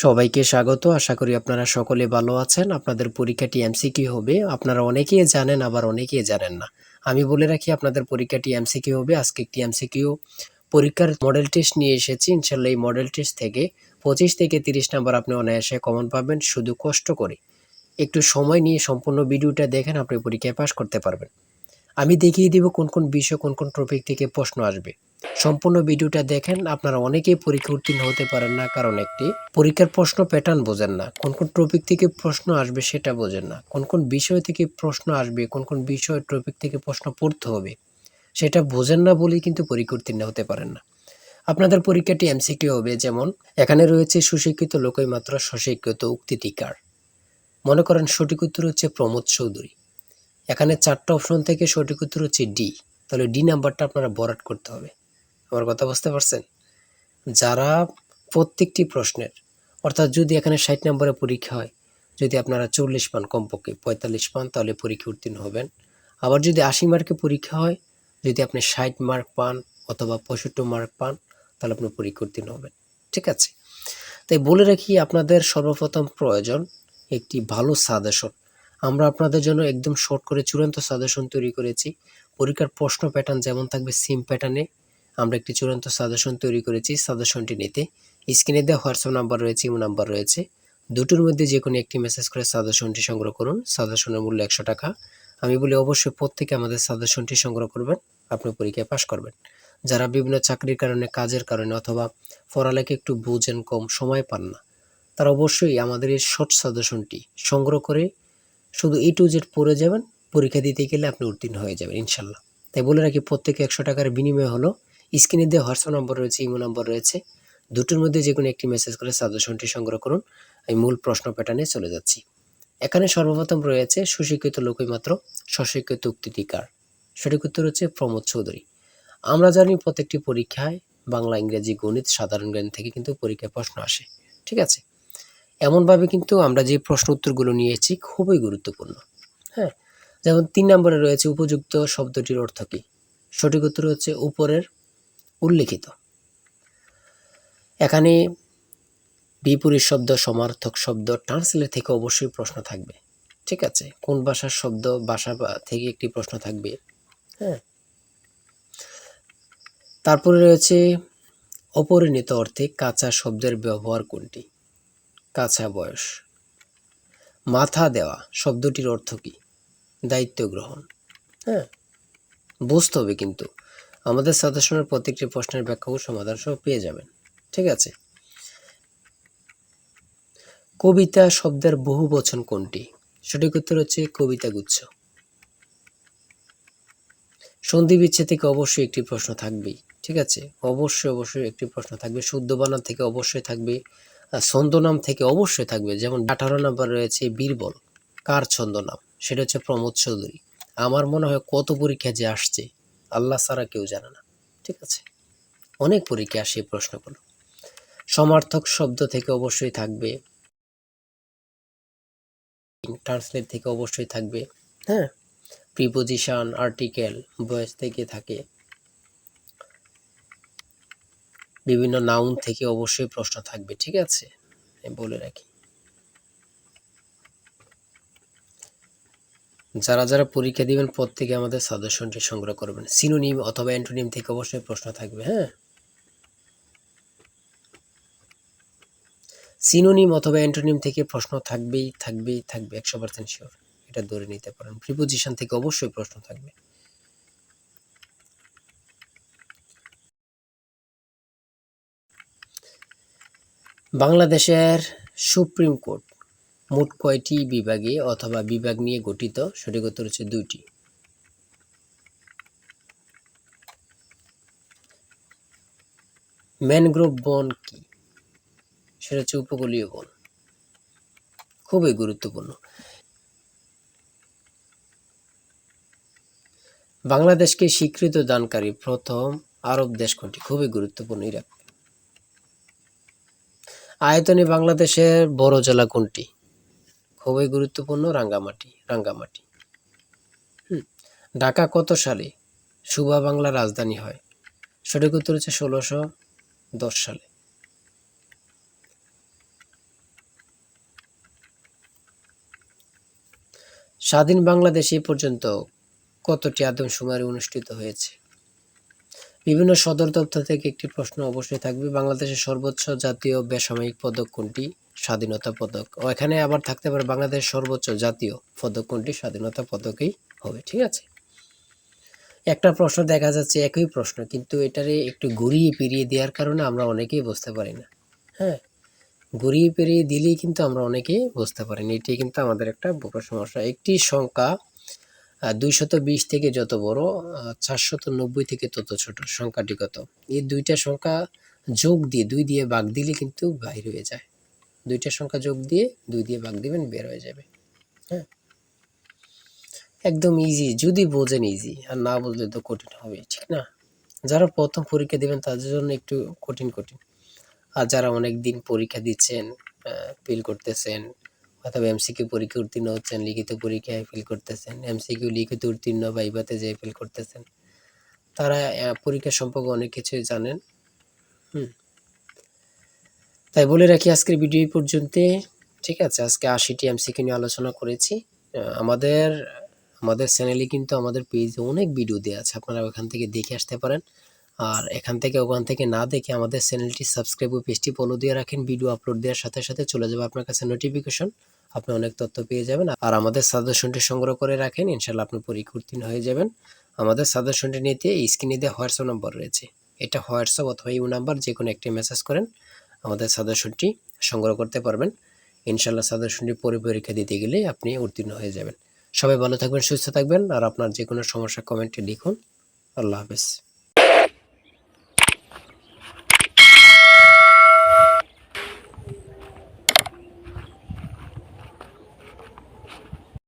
সবাইকে স্বাগত। আশা করি আপনারা সকলে ভালো আছেন। আপনাদের পরীক্ষাটি এমসিকিউ হবে। আপনারা অনেকেই জানেন, আবার অনেকেই জানেন না। আমি বলে রাখি আপনাদের পরীক্ষাটি এমসিকিউ হবে। আজকে একটি এমসিকিউ পরীক্ষার মডেল টেস্ট নিয়ে এসেছি। ইনশাআল্লাহ এই মডেল টেস্ট থেকে 25 থেকে 30 নাম্বার আপনি অনায়াসে কমন পাবেন। শুধু কষ্ট করে একটু সময় নিয়ে সম্পূর্ণ ভিডিওটা দেখেন, আপনি পরীক্ষায় পাস করতে পারবেন। আমি দেখিয়ে দিব কোন কোন বিষয়, কোন কোন টপিক থেকে প্রশ্ন আসবে। সম্পূর্ণ ভিডিওটা দেখেন। আপনারা অনেকেই পরীক্ষা উত্তীর্ণ হতে পারেন না, কারণ একটি পরীক্ষার প্রশ্ন প্যাটার্ন বোঝেন না, কোন কোন টপিক থেকে প্রশ্ন আসবে সেটা বোঝেন না, কোন কোন বিষয় থেকে প্রশ্ন আসবে, কোন কোন বিষয় টপিক থেকে প্রশ্ন পড়তে হবে সেটা বোঝেন না বলেই কিন্তু পরীক্ষা উত্তীর্ণ হতে পারেন না। আপনাদের পরীক্ষাটি এমসিকিউ হবে। যেমন এখানে রয়েছে সুশিক্ষিত লোকই মাত্র স্বশিক্ষিত উক্তিটি কার। মনে করেন সঠিক উত্তর হচ্ছে প্রমোদ চৌধুরী। এখানে 4টা অপশন থেকে সঠিক উত্তর হচ্ছে ডি। তাহলে ডি নাম্বারটা আপনারা ভরাট করতে হবে। আমার কথা বুঝতে পারছেন? যারা প্রত্যেকটি প্রশ্নের, অর্থাৎ যদি এখানে 60 নম্বরের পরীক্ষা হয়, যদি আপনারা 40 পান, কমপক্ষে 45 পান, তাহলে পরীক্ষা উত্তীর্ণ হবেন। আবার যদি 80 মার্কের পরীক্ষা হয়, যদি আপনি 60 মার্ক পান অথবা 65 মার্ক পান, তাহলে আপনি পরীক্ষা উত্তীর্ণ হবেন। ঠিক আছে? তাই বলে রাখি, আপনাদের সর্বপ্রথম প্রয়োজন একটি ভালো সাজেশন। আমরা আপনাদের জন্য একদম শর্ট করে চূড়ান্ত সাজেশন তৈরি করেছি। পরীক্ষার প্রশ্ন প্যাটার্ন যেমন থাকবে সেম প্যাটার্নে আমরা একটি চূড়ান্ত সাজেশন তৈরি করেছি। সাজেশনটি নিতে স্ক্রিনে দেওয়া হোয়াটসঅ্যাপ নাম্বার রয়েছে, ইমো নাম্বার রয়েছে। দুটোর মধ্যে যে কোনো একটি মেসেজ করে সাজেশনটি সংগ্রহ করুন। সাজেশনের মূল্য 100 টাকা। আমি বলি অবশ্যই প্রত্যেকে আমাদের সাজেশনটি সংগ্রহ করবেন, আপনি পরীক্ষায় পাশ করবেন। যারা বিভিন্ন চাকরির কারণে, কাজের কারণে অথবা পড়ালেখা একটু বুঝেন কম, সময় পান না, তারা অবশ্যই আমাদের এই শর্ট সাজেশনটি সংগ্রহ করে শুধু A to Z পড়ে যাবেন। পরীক্ষা দিতে গেলে আপনি উত্তীর্ণ হয়ে যাবেন ইনশাল্লাহ। তাই বলে রাখি, প্রত্যেকে 100 টাকার বিনিময় হলো। স্ক্রিনে দেওয়া হোয়াটসঅ্যাপ নম্বর রয়েছে, ইমো নম্বর রয়েছে। দুটোর মধ্যে যে কোনো একটি মেসেজ করে সাজেশনটি সংগ্রহ করুন। আমি মূল প্রশ্ন প্যাটার্নে চলে যাচ্ছি। এখানে সর্বপ্রথম রয়েছে সুশিক্ষিত লোকই মাত্র স্বশিক্ষিত উক্তিটি কার। সঠিক উত্তর হচ্ছে প্রমোদ চৌধুরী। আমরা জানি প্রত্যেকটি পরীক্ষায় বাংলা, ইংরেজি, গণিত, সাধারণ জ্ঞান থেকে কিন্তু পরীক্ষায় প্রশ্ন আসে। ঠিক আছে? এমনভাবে কিন্তু আমরা যে প্রশ্ন উত্তরগুলো নিয়েছি খুবই গুরুত্বপূর্ণ। হ্যাঁ? যেমন 3 নম্বরে রয়েছে উপযুক্ত শব্দটির অর্থ কী? সঠিক উত্তর হচ্ছে উপরের উল্লিখিত। এখানে বিপরীত শব্দ, সমার্থক শব্দ, ট্রান্সলেট থেকে অবশ্যই প্রশ্ন থাকবে। ঠিক আছে? কোন ভাষার শব্দ, ভাষা থেকে একটি প্রশ্ন থাকবে। হ্যাঁ? তারপরে রয়েছে অপরিণত অর্থে কাঁচা শব্দের ব্যবহার কোনটি? কাঁচা বয়স। মাথা দেওয়া শব্দটির অর্থ কী? দায়িত্ব গ্রহণ। হ্যাঁ? বুঝতে হবে কিন্তু। আমাদের সাজেশনের প্রত্যেকটি প্রশ্নের ব্যাখ্যা ও সমাধান সহ পেয়ে যাবেন। ঠিক আছে? কবিতা শব্দের বহুবচন কোনটি? সঠিক উত্তর হচ্ছে কবিতাগুচ্ছ। সন্ধি বিচ্ছেদ থেকে অবশ্যই একটি প্রশ্ন থাকবেই। ঠিক আছে? অবশ্যই একটি প্রশ্ন থাকবে। শুদ্ধ বানান থেকে অবশ্যই থাকবে। ছন্দনাম থেকে অবশ্যই থাকবে। যেমন 18 নাম্বার রয়েছে বীরবল। কার ছন্দনাম? সেটা হচ্ছে প্রমোদ চৌধুরী। আমার মনে হয় কত পরীক্ষা যে আসছে, আল্লাহ ছাড়া কেউ জানে না। ঠিক আছে? অনেক পরীক্ষা আসে এই প্রশ্নগুলো। সমার্থক শব্দ থেকে অবশ্যই থাকবে। ট্রান্সলেট থেকে অবশ্যই থাকবে। হ্যাঁ? প্রিপোজিশন, আর্টিকেল, ভয়েস থেকে থাকে। বিভিন্ন নাউন থেকে অবশ্যই প্রশ্ন থাকবে। ঠিক আছে? আমি বলে রাখি। যারা পরীক্ষা দিবেন প্রত্যেকে আমাদের সাজেশনটি সংগ্রহ করবেন। সিনোনিম অথবা অ্যান্টোনিম থেকে অবশ্যই প্রশ্ন থাকবে। হ্যাঁ? সিনোনিম অথবা অ্যান্টোনিম থেকে প্রশ্ন থাকবেই। 100% শিওর। এটা ধরে নিতে পারেন। প্রিপোজিশন থেকে অবশ্যই প্রশ্ন থাকবে। বাংলাদেশের সুপ্রিম কোর্ট মোট কয়টি বিভাগে অথবা বিভাগ নিয়ে গঠিত? সঠিক উত্তর হচ্ছে 2টি। ম্যানগ্রোভ বন কি? সেটা হচ্ছে উপকূলীয় বন। খুবই গুরুত্বপূর্ণ। বাংলাদেশকে স্বীকৃতি দানকারী প্রথম আরব দেশ কোনটি? খুবই গুরুত্বপূর্ণ। ইরাক। আয়তনে বাংলাদেশের বড় জেলা কোনটি? খুবই গুরুত্বপূর্ণ। রাঙ্গামাটি। ঢাকা কত সালে সুবা বাংলার রাজধানী হয়? সঠিক উত্তর হচ্ছে 1610 সালে। স্বাধীন বাংলাদেশে এ পর্যন্ত কতটি আদমশুমারি অনুষ্ঠিত হয়েছে? বিভিন্ন সদর দপ্তর থেকে একটি প্রশ্ন অবশ্যই থাকবে। বাংলাদেশের সর্বোচ্চ জাতীয় বেসামরিক পদক কোনটি? স্বাধীনতা পদক। ও এখানে আবার থাকতে পারে বাংলাদেশের সর্বোচ্চ জাতীয় পদক কোনটি? স্বাধীনতা পদকই হবে। ঠিক আছে? একটা প্রশ্ন দেখা যাচ্ছে একই প্রশ্ন, কিন্তু এটারে একটু ঘুরিয়ে ফিরিয়ে দেওয়ার কারণে আমরা অনেকেই বুঝতে পারি না। হ্যাঁ, ঘুরিয়ে ফিরিয়ে দিলেই কিন্তু আমরা অনেকেই বুঝতে পারি না। এটি কিন্তু আমাদের একটা বড় সমস্যা। একটি সংখ্যা 220 থেকে যত বড়, 490 থেকে তত ছোট। সংখ্যাটি কত? এই দুইটা সংখ্যা যোগ দিয়ে 2 দিয়ে ভাগ দিলে কিন্তু বাইর হয়ে যায়। দুইটা সংখ্যা যোগ দিয়ে 2 দিয়ে ভাগ দিবেন, বের হয়ে যাবে। হ্যাঁ, একদম ইজি, যদি বোঝেন ইজি, আর না বুঝলে তো কঠিন হবেই, ঠিক না? যারা প্রথম পরীক্ষা দিবেন তাদের জন্য একটু কঠিন কঠিন, আর যারা অনেক দিন পরীক্ষা দিচ্ছেন, ফেল করতেছেন, অথবা এমসিকিউ পরীক্ষা উত্তীর্ণ হচ্ছেন, লিখিত পরীক্ষায় ফেল করতেছেন, এমসিকিউ লিখিত উত্তীর্ণ ভাইভাতে যেয়ে ফেল করতেছেন, তারা পরীক্ষা সম্পর্কে অনেক কিছুই জানেন। তাই বলে রাখি আজকের ভিডিও এই পর্যন্ত। ঠিক আছে, আজকে 80টি এমসিকিউ নিয়ে আলোচনা করেছি। আমাদের আমাদের চ্যানেলে কিন্তু আমাদের পেজে অনেক ভিডিও দেওয়া আছে, আপনারা ওখান থেকে দেখে আসতে পারেন। আর এখান থেকে ওখান থেকে না দেখে আমাদের চ্যানেলটি সাবস্ক্রাইব ও পেজটি ফলো দিয়ে রাখেন। ভিডিও আপলোড দেওয়ার সাথে সাথে চলে যাবে আপনার কাছে নোটিফিকেশন, আপনি অনেক তথ্য পেয়ে যাবেন। আর আমাদের সাজেশনটি সংগ্রহ করে রাখেন, ইনশাল্লাহ আপনি পরীক্ষা উত্তীর্ণ হয়ে যাবেন। আমাদের সাজেশনটি নিতে স্ক্রিনে দেওয়া হোয়াটসঅ্যাপ নাম্বার রয়েছে, এটা হোয়াটসঅ্যাপ অথবা ইউ নাম্বার যে কোনো একটি মেসেজ করেন, আমাদের সাজেশনটি সংগ্রহ করতে পারবেন। ইনশাল্লাহ সাজেশনটি পরীক্ষা দিতে গেলে আপনি উত্তীর্ণ হয়ে যাবেন। সবাই ভালো থাকবেন, সুস্থ থাকবেন, আর আপনার যে কোনো সমস্যা কমেন্টে লিখুন। আল্লাহ হাফেজ।